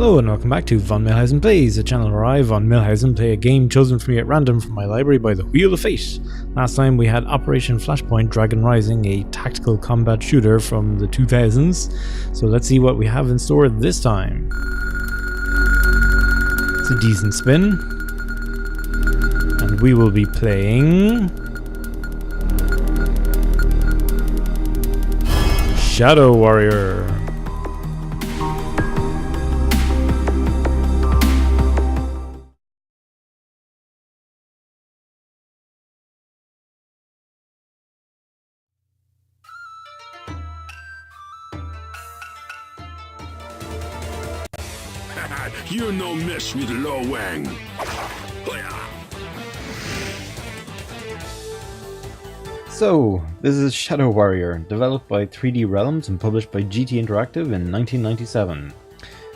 Hello and welcome back to Von Milhausen Plays, a channel where I, Von Milhausen, play a game chosen for me at random from my library by the Wheel of Fate. Last time we had Operation Flashpoint Dragon Rising, a tactical combat shooter from the 2000s, so let's see what we have in store this time. It's a decent spin, and we will be playing Shadow Warrior. You're no mess with Lo Wang. So, this is Shadow Warrior, developed by 3D Realms and published by GT Interactive in 1997.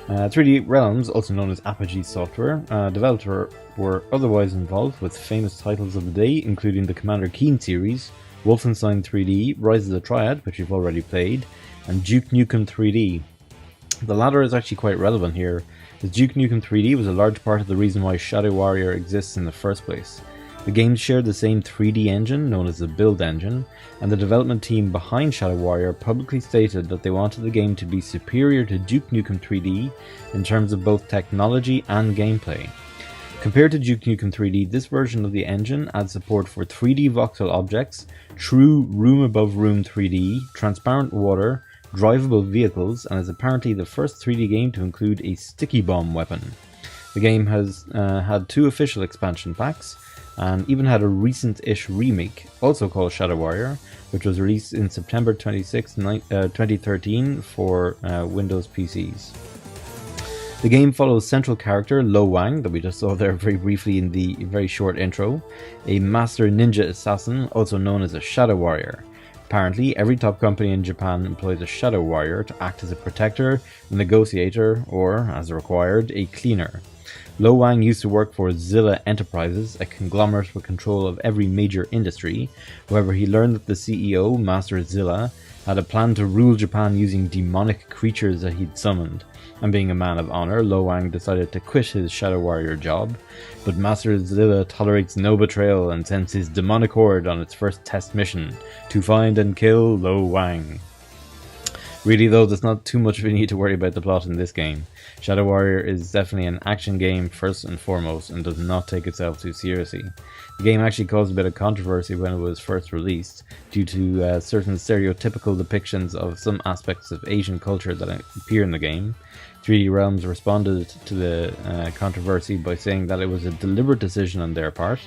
3D Realms, also known as Apogee Software, developers were otherwise involved with famous titles of the day, including the Commander Keen series, Wolfenstein 3D, Rise of the Triad, which you've already played, and Duke Nukem 3D. The latter is actually quite relevant here, as Duke Nukem 3D was a large part of the reason why Shadow Warrior exists in the first place. The game shared the same 3D engine, known as the Build Engine, and the development team behind Shadow Warrior publicly stated that they wanted the game to be superior to Duke Nukem 3D in terms of both technology and gameplay. Compared to Duke Nukem 3D, this version of the engine adds support for 3D voxel objects, true room-above-room 3D, transparent water, drivable vehicles, and is apparently the first 3D game to include a sticky bomb weapon. The game has had 2 official expansion packs, and even had a recent-ish remake, also called Shadow Warrior, which was released in September 26, 2013 for Windows PCs. The game follows central character Lo Wang, that we just saw there very briefly in the very short intro, a master ninja assassin, also known as a Shadow Warrior. Apparently, every top company in Japan employs a Shadow Warrior to act as a protector, a negotiator, or, as required, a cleaner. Lo Wang used to work for Zilla Enterprises, a conglomerate with control of every major industry. However, he learned that the CEO, Master Zilla, had a plan to rule Japan using demonic creatures that he'd summoned. And being a man of honor, Lo Wang decided to quit his Shadow Warrior job, but Master Zilla tolerates no betrayal and sends his demonic horde on its first test mission, to find and kill Lo Wang. Really though, there's not too much we need to worry about the plot in this game. Shadow Warrior is definitely an action game first and foremost, and does not take itself too seriously. The game actually caused a bit of controversy when it was first released, due to certain stereotypical depictions of some aspects of Asian culture that appear in the game. 3D Realms responded to the controversy by saying that it was a deliberate decision on their part,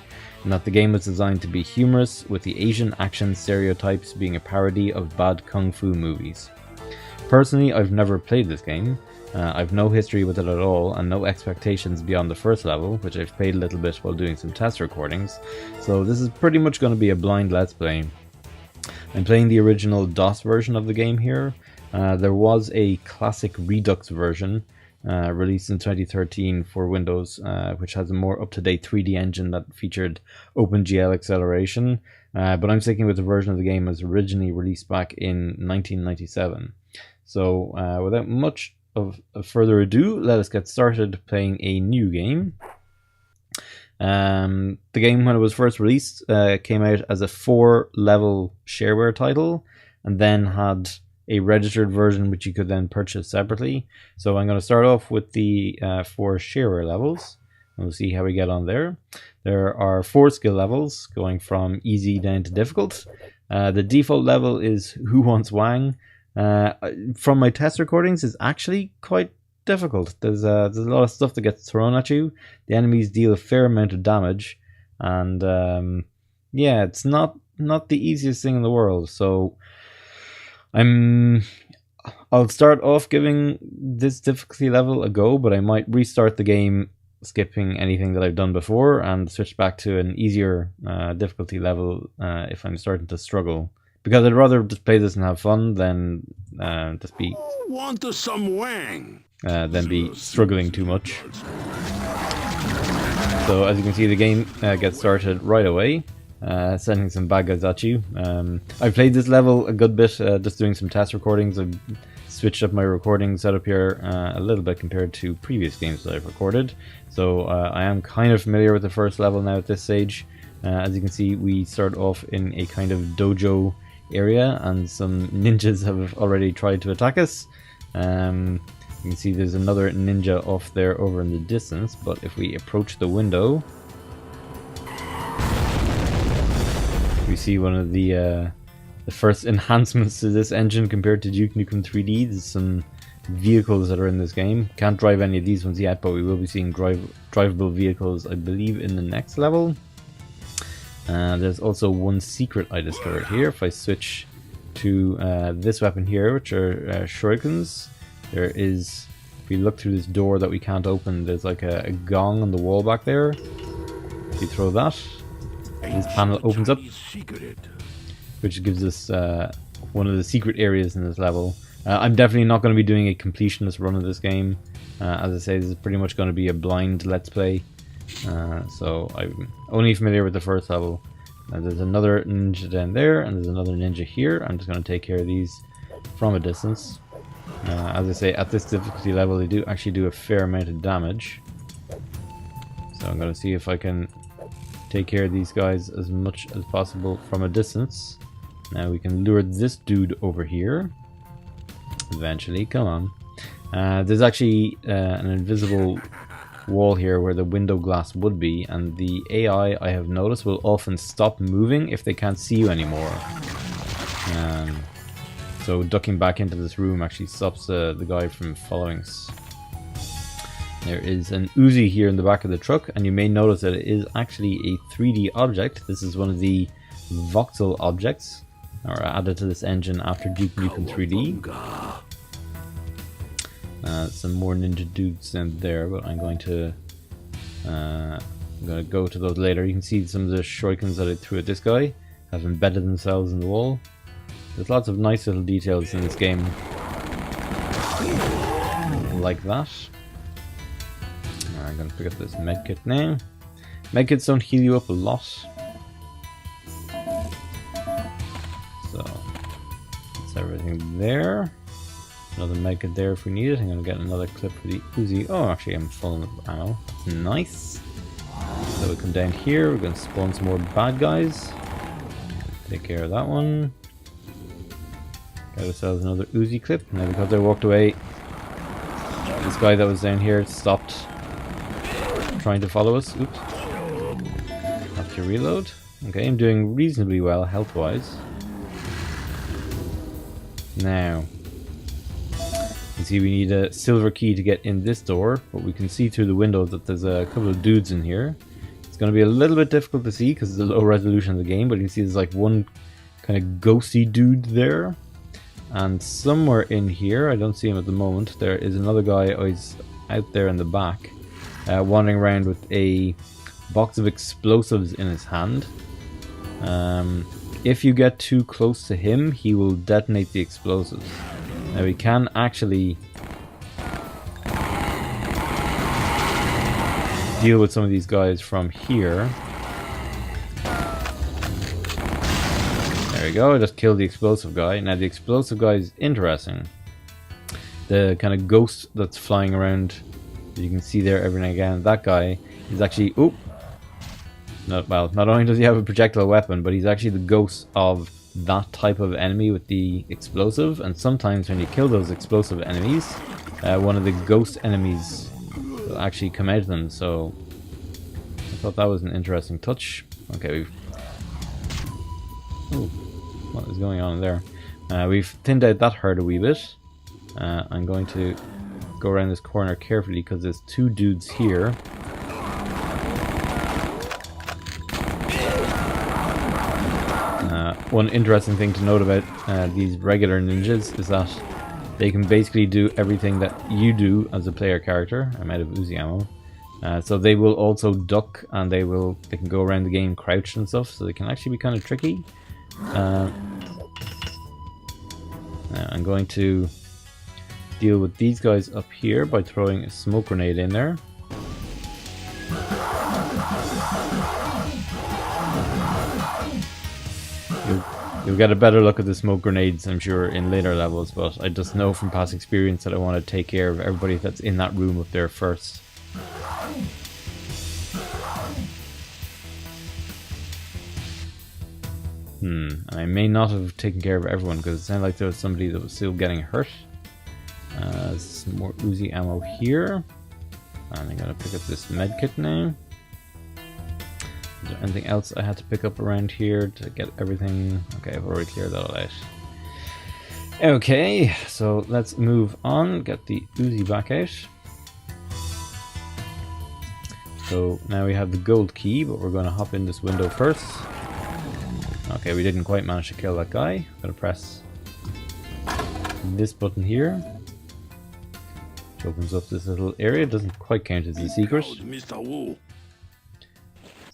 and that the game was designed to be humorous, with the Asian action stereotypes being a parody of bad kung fu movies. Personally, I've never played this game. I've no history with it at all, and no expectations beyond the first level, which I've played a little bit while doing some test recordings, so this is pretty much going to be a blind let's play. I'm playing the original DOS version of the game here. There was a classic Redux version released in 2013 for Windows, which has a more up-to-date 3D engine that featured OpenGL acceleration, but I'm sticking with the version of the game as originally released back in 1997. So without much of further ado, let us get started playing a new game. The game, when it was first released, came out as a 4-level shareware title, and then had a registered version which you could then purchase separately. So I'm going to start off with the 4 shareware levels, and we'll see how we get on there. There are 4 skill levels, going from easy down to difficult. The default level is Who Wants Wang. From my test recordings, is actually quite difficult. There's a lot of stuff that gets thrown at you. The enemies deal a fair amount of damage, and yeah, it's not the easiest thing in the world. So I'll start off giving this difficulty level a go, but I might restart the game, skipping anything that I've done before, and switch back to an easier difficulty level if I'm starting to struggle. Because I'd rather just play this and have fun than just be Some Wang. Than be struggling too much. So as you can see, the game gets started right away, sending some bad guys at you. I've played this level a good bit, just doing some test recordings. I've switched up my recording setup here a little bit compared to previous games that I've recorded. So I am kind of familiar with the first level now at this stage. As you can see, we start off in a kind of dojo area, and some ninjas have already tried to attack us. You can see there's another ninja off there over in the distance, but if we approach the window, we see one of the first enhancements to this engine compared to Duke Nukem 3D. There's some vehicles that are in this game. Can't drive any of these ones yet, but we will be seeing drivable vehicles, I believe, in the next level. There's also one secret I discovered here. If I switch to this weapon here, which are shurikens, there is, if you look through this door that we can't open, there's like a gong on the wall back there. If you throw that, this panel opens up, which gives us one of the secret areas in this level. I'm definitely not going to be doing a completionist run of this game. As I say, this is pretty much going to be a blind let's play. So I'm only familiar with the first level. There's another ninja down there, and there's another ninja here. I'm just going to take care of these from a distance. As I say, at this difficulty level, they do actually do a fair amount of damage. So I'm going to see if I can take care of these guys as much as possible from a distance. Now we can lure this dude over here. Eventually, come on. There's actually an invisible wall here where the window glass would be, and the AI, I have noticed, will often stop moving if they can't see you anymore. So ducking back into this room actually stops the guy from following us. There is an Uzi here in the back of the truck, and you may notice that it is actually a 3D object. This is one of the voxel objects, or added to this engine after Duke Nukem 3D. Some more ninja dudes in there, but I'm going to go to those later. You can see some of the shurikens that I threw at this guy have embedded themselves in the wall. There's lots of nice little details in this game, like that. I'm going to pick up this medkit now. Medkits don't heal you up a lot, so that's everything there. Another medkit there if we need it. I'm going to get another clip for the Uzi. Oh, actually I'm full of ammo. Nice. So we come down here, we're going to spawn some more bad guys. Take care of that one. Got ourselves another Uzi clip. Now because I walked away, this guy that was down here stopped trying to follow us. Oops. Have to reload. Okay, I'm doing reasonably well health-wise. Now, you see we need a silver key to get in this door, but we can see through the window that there's a couple of dudes in here. It's going to be a little bit difficult to see because of the low resolution of the game, but you can see there's like one kind of ghosty dude there. And somewhere in here, I don't see him at the moment, there is another guy who's out there in the back, wandering around with a box of explosives in his hand. If you get too close to him, he will detonate the explosives. Now we can actually deal with some of these guys from here. There we go, I just killed the explosive guy. Now the explosive guy is interesting. The kind of ghost that's flying around, you can see there every now and again, that guy is actually, not only does he have a projectile weapon, but he's actually the ghost of that type of enemy with the explosive, and sometimes when you kill those explosive enemies, one of the ghost enemies will actually come out of them, so I thought that was an interesting touch. Okay, what is going on there? We've thinned out that herd a wee bit. I'm going to go around this corner carefully because there's two dudes here. One interesting thing to note about these regular ninjas is that they can basically do everything that you do as a player character. I'm out of Uzi ammo. So they will also duck, and they can go around the game crouched and stuff, so they can actually be kind of tricky. I'm going to deal with these guys up here by throwing a smoke grenade in there. You'll get a better look at the smoke grenades, I'm sure, in later levels, but I just know from past experience that I want to take care of everybody that's in that room up there first. And I may not have taken care of everyone because it sounded like there was somebody that was still getting hurt. Some more Uzi ammo here. And I'm gonna pick up this medkit now. Is there anything else I had to pick up around here to get everything? Okay, I've already cleared that all out. Okay, so let's move on. Get the Uzi back out. So now we have the gold key, but we're going to hop in this window first. Okay, we didn't quite manage to kill that guy. I'm going to press this button here, which opens up this little area. It doesn't quite count as a secret. Mr. Wu.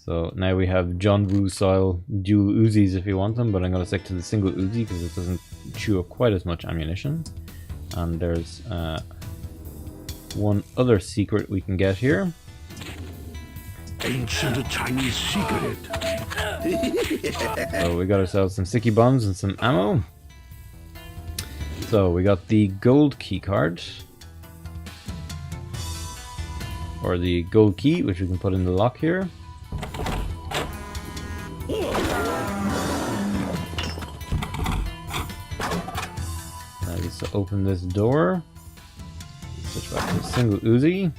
So now we have John Woo style dual Uzis if you want them, but I'm going to stick to the single Uzi because it doesn't chew up quite as much ammunition. And there's one other secret we can get here. Ancient Chinese secret. So we got ourselves some sticky bombs and some ammo. So we got the gold key card. Or the gold key, which we can put in the lock here. Now just to open this door. Switch back to a single Uzi.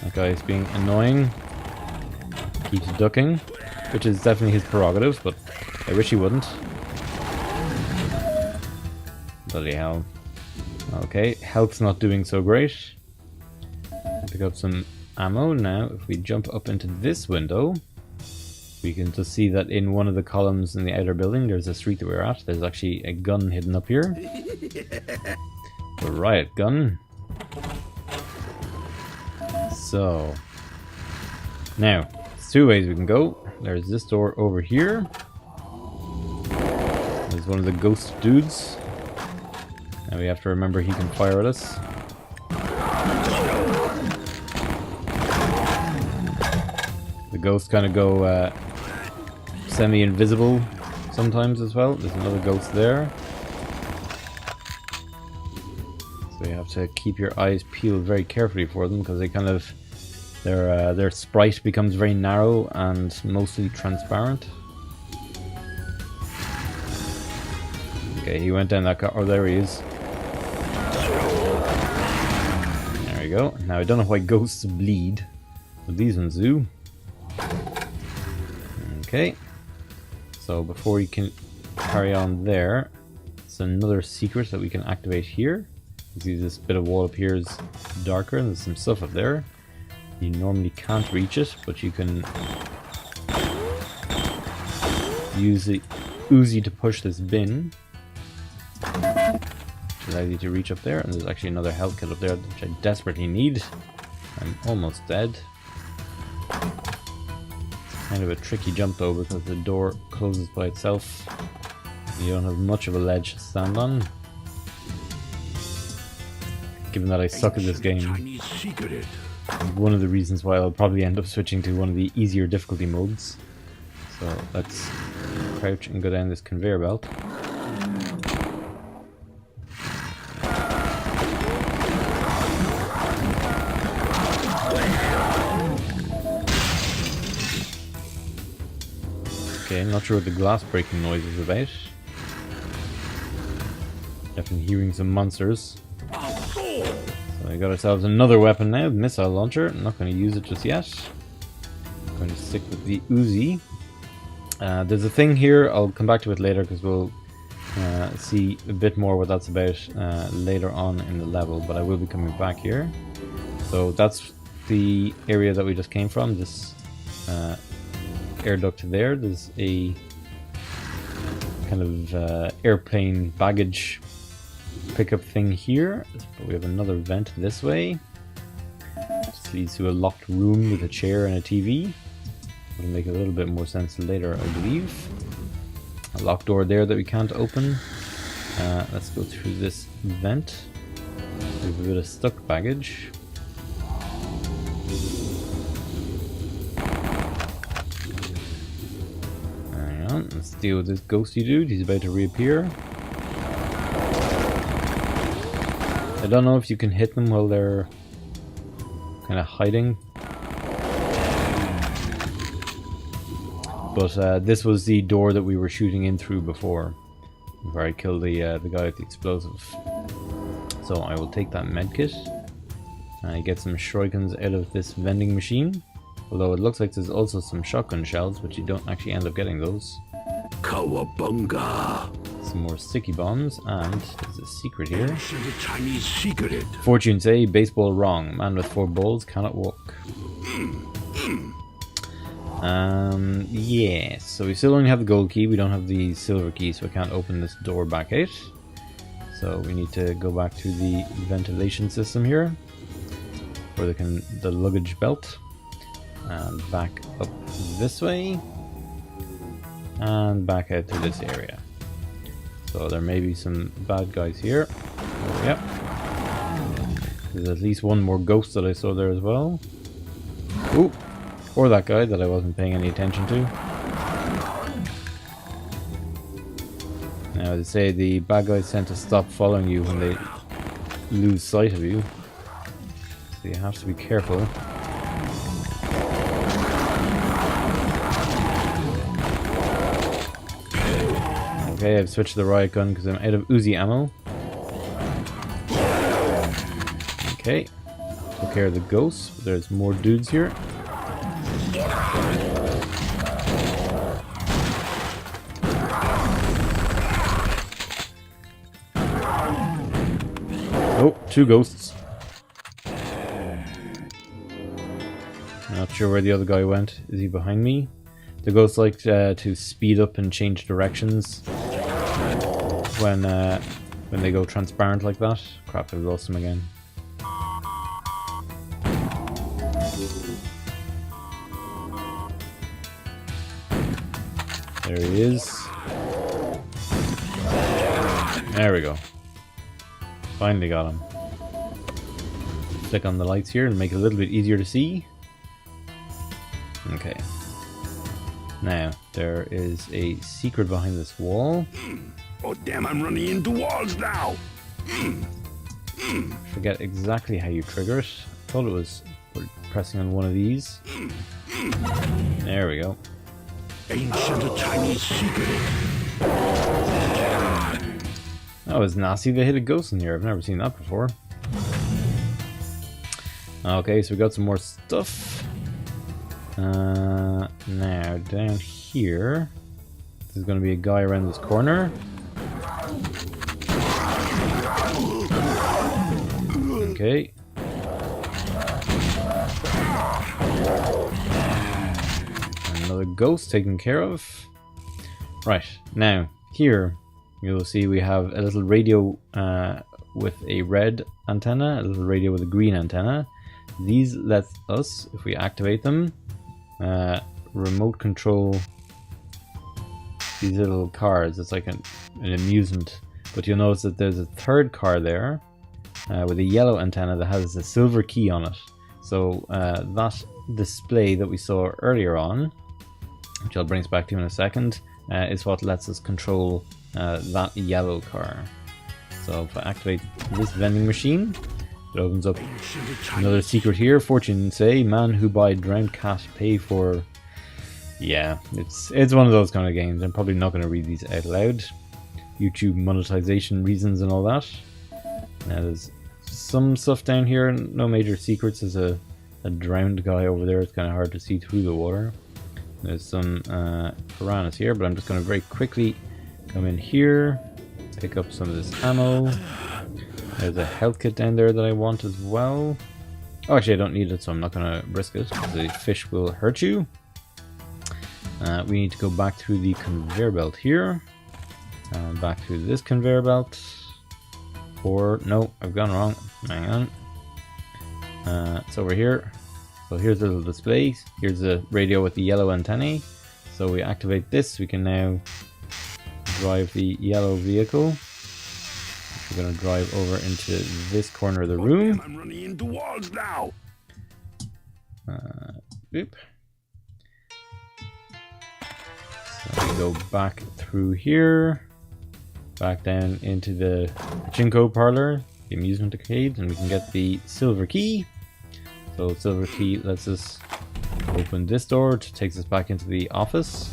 That guy's being annoying. Keeps ducking, which is definitely his prerogative, but I wish he wouldn't. Bloody hell. Okay, health's not doing so great. Pick up some ammo now. If we jump up into this window, we can just see that in one of the columns in the outer building, there's a street that we're at. There's actually a gun hidden up here. A riot gun. So, now, there's two ways we can go. There's this door over here. There's one of the ghost dudes. And we have to remember he can fire at us. The ghosts kind of go semi-invisible sometimes as well. There's another ghost there. So you have to keep your eyes peeled very carefully for them because they kind of their sprite becomes very narrow and mostly transparent. Okay, he went down that car. Oh, there he is. There we go. Now I don't know why ghosts bleed, but these ones do. Okay. So before you can carry on there, it's another secret that we can activate here. You see this bit of wall up here is darker and there's some stuff up there. You normally can't reach it, but you can use the Uzi to push this bin. Which allows you to reach up there, and there's actually another health kit up there which I desperately need. I'm almost dead. It's kind of a tricky jump though because the door closes by itself. You don't have much of a ledge to stand on. Given that I suck at this game, one of the reasons why I'll probably end up switching to one of the easier difficulty modes. So let's crouch and go down this conveyor belt. Okay, I'm not sure what the glass breaking noise is about. Definitely hearing some monsters. So we got ourselves another weapon now, the missile launcher. I'm not going to use it just yet. I'm going to stick with the Uzi. There's a thing here, I'll come back to it later because we'll see a bit more what that's about later on in the level, but I will be coming back here. So that's the area that we just came from, this air duct there. There's a kind of airplane baggage pickup thing here, but we have another vent this way. This leads to a locked room with a chair and a TV. It'll make a little bit more sense later, I believe. a locked door there that we can't open. Let's go through this vent. We have a bit of stuck baggage. Hang on, let's deal with this ghosty dude. He's about to reappear. I don't know if you can hit them while they're kind of hiding. But this was the door that we were shooting in through before I killed the guy with the explosive. So I will take that medkit. Get some shurikens out of this vending machine. Although it looks like there's also some shotgun shells, but you don't actually end up getting those. Cowabunga! Some more sticky bombs, and there's a secret here. The Chinese secret. Fortune say, baseball wrong. Man with 4 balls cannot walk. Yeah, so we still only have the gold key. We don't have the silver key, so we can't open this door back out. So we need to go back to the ventilation system here, for the luggage belt, and back up this way, and back out to this area. So there may be some bad guys here. Yep. There's at least one more ghost that I saw there as well. Ooh, or that guy that I wasn't paying any attention to. Now they say the bad guys tend to stop following you when they lose sight of you. So you have to be careful. Okay, I've switched to the riot gun because I'm out of Uzi ammo. Okay, took care of the ghosts. There's more dudes here. Oh, 2 ghosts. Not sure where the other guy went. Is he behind me? The ghosts like to speed up and change directions when they go transparent like that. Crap, I lost him again. There he is. There we go. Finally got him. Click on the lights here and make it a little bit easier to see. Okay. Now, there is a secret behind this wall. Oh damn, I'm running into walls now! Forget exactly how you trigger it. I thought it was pressing on one of these. There we go. Ancient Chinese secret. That was nasty. They hit a ghost in here. I've never seen that before. Okay, so we got some more stuff. Now, down here, there's going to be a guy around this corner. Okay. Another ghost taken care of. Right, now, here, you'll see we have a little radio with a red antenna, a little radio with a green antenna. These let us, if we activate them, remote control these little cars. It's like an amusement. But you'll notice that there's a third car there with a yellow antenna that has a silver key on it. So that display that we saw earlier on, which I'll bring us back to in a second, is what lets us control that yellow car. So if I activate this vending machine, it opens up another secret here. Fortune say, man who buy drowned cat pay for... Yeah, it's one of those kind of games. I'm probably not going to read these out loud. YouTube monetization reasons and all that. Now there's some stuff down here, no major secrets. There's a drowned guy over there. It's kind of hard to see through the water. There's some piranhas here, but I'm just going to very quickly come in here, pick up some of this ammo. There's a health kit down there that I want as well. Oh, actually I don't need it, so I'm not going to risk it. The fish will hurt you. We need to go back through the conveyor belt here. Back through this conveyor belt. Or, no, I've gone wrong. Hang on. It's over here. So here's the little display. Here's the radio with the yellow antennae. So we activate this. We can now drive the yellow vehicle. We're going to drive over into this corner of the room. I'm running into walls now. Boop. So we go back through here, back down into the pachinko parlor, the amusement arcade, and we can get the silver key. So silver key lets us open this door, which takes us back into the office,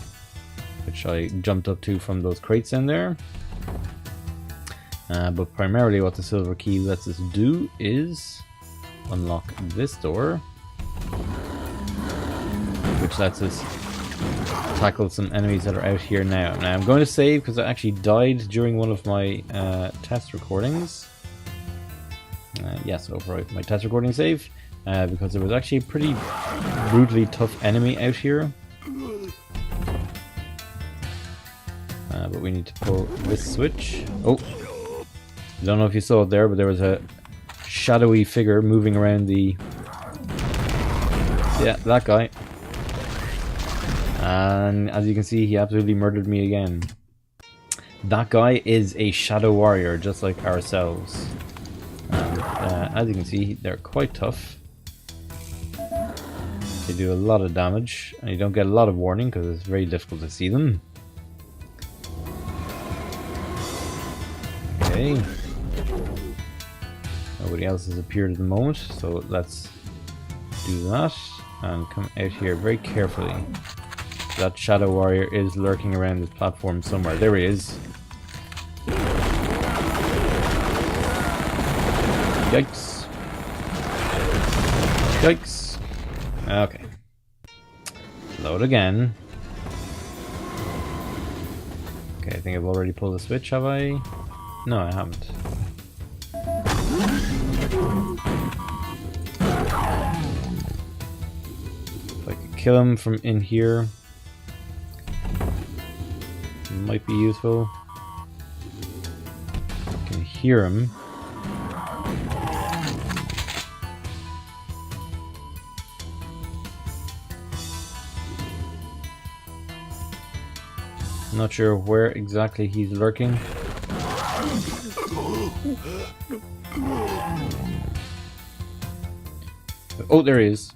which I jumped up to from those crates in there. But primarily what the silver key lets us do is unlock this door, which lets us tackle some enemies that are out here now. Now I'm going to save because I actually died during one of my test recordings. Yes, overwrite my test recording save, because there was actually a pretty brutally tough enemy out here. But we need to pull this switch. Oh, I don't know if you saw it there, but there was a shadowy figure moving around the... Yeah, that guy. And as you can see, he absolutely murdered me again. That guy is a shadow warrior, just like ourselves. And as you can see, they're quite tough. They do a lot of damage, and you don't get a lot of warning because it's very difficult to see them. Okay. Nobody else has appeared at the moment, so let's do that and come out here very carefully. That shadow warrior is lurking around this platform somewhere. There he is. Yikes. Yikes. Okay. Load again. Okay, I think I've already pulled the switch, have I? No, I haven't. If I could kill him from in here, it might be useful. I can hear him. I'm not sure where exactly he's lurking. Oh, there he is.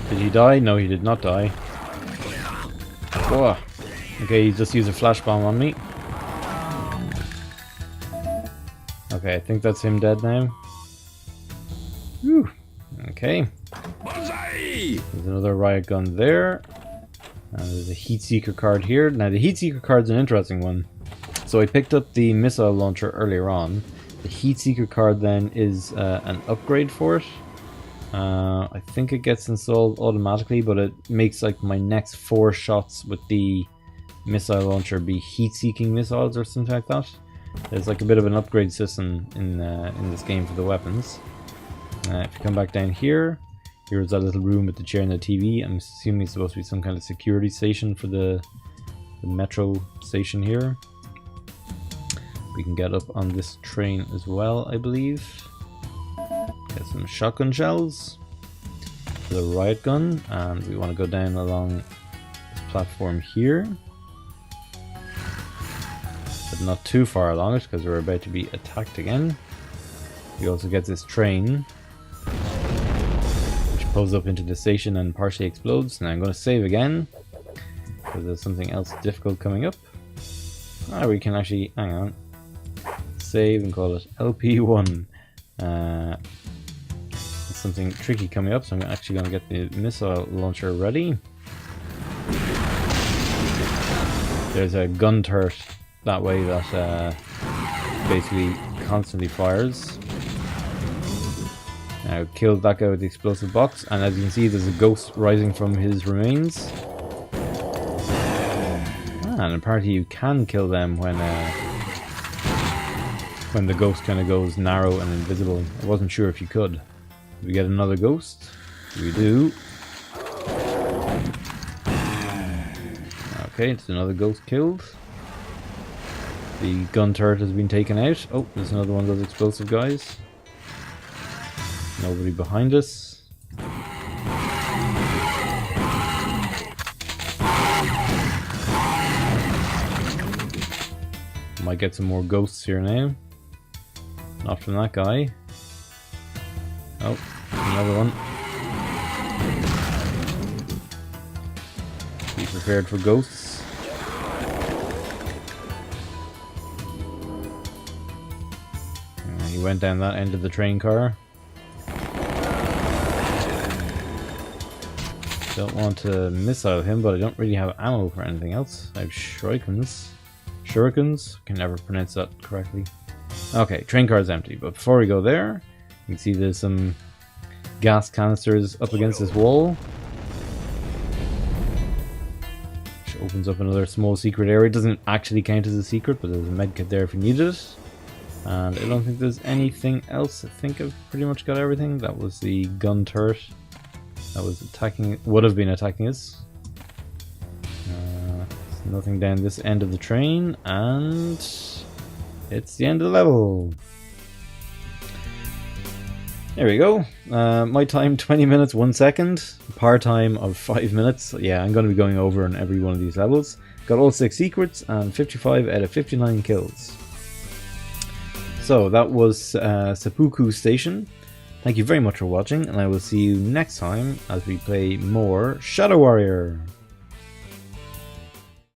Did he die? No, he did not die. Whoa. Okay, he just used a flash bomb on me. Okay, I think that's him dead now. Whew. Okay. There's another riot gun there. There's a heat seeker card here. Now the heat seeker card's an interesting one. So I picked up the missile launcher earlier on. The heat seeker card then is an upgrade for it. I think it gets installed automatically, but it makes like my next 4 shots with the missile launcher be heat-seeking missiles or something like that. There's like a bit of an upgrade system in this game for the weapons. If you come back down here, here's that little room with the chair and the TV. I'm assuming it's supposed to be some kind of security station for the metro station here. We can get up on this train as well, I believe. Get some shotgun shells for the riot gun, and we want to go down along this platform here, but not too far along it because we're about to be attacked again. We also get this train which pulls up into the station and partially explodes. Now I'm going to save again because there's something else difficult coming up. We can actually, hang on, save and call it LP1. Something tricky coming up, so I'm actually going to get the missile launcher ready. There's a gun turret that way that basically constantly fires. Now killed that guy with the explosive box, and as you can see there's a ghost rising from his remains. And apparently you can kill them when the ghost kind of goes narrow and invisible. I wasn't sure if you could. We get another ghost. We do. Okay, it's another ghost killed. The gun turret has been taken out. Oh, there's another one of those explosive guys. Nobody behind us. Might get some more ghosts here now. Not from that guy. Oh, another one. Be prepared for ghosts. He went down that end of the train car. Don't want to miss out him, but I don't really have ammo for anything else. I have shurikens. Shurikens? Can never pronounce that correctly. Okay, train car is empty, but before we go there, you can see there's some gas canisters up against this wall. Which opens up another small secret area. It doesn't actually count as a secret, but there's a medkit there if you need it. And I don't think there's anything else. I think I've pretty much got everything. That was the gun turret that was attacking, would have been attacking us. Nothing down this end of the train, and it's the end of the level. There we go. My time 20 minutes 1 second. Par time of 5 minutes. Yeah, I'm going to be going over on every one of these levels. Got all 6 secrets and 55 out of 59 kills. So that was Seppuku Station. Thank you very much for watching, and I will see you next time as we play more Shadow Warrior.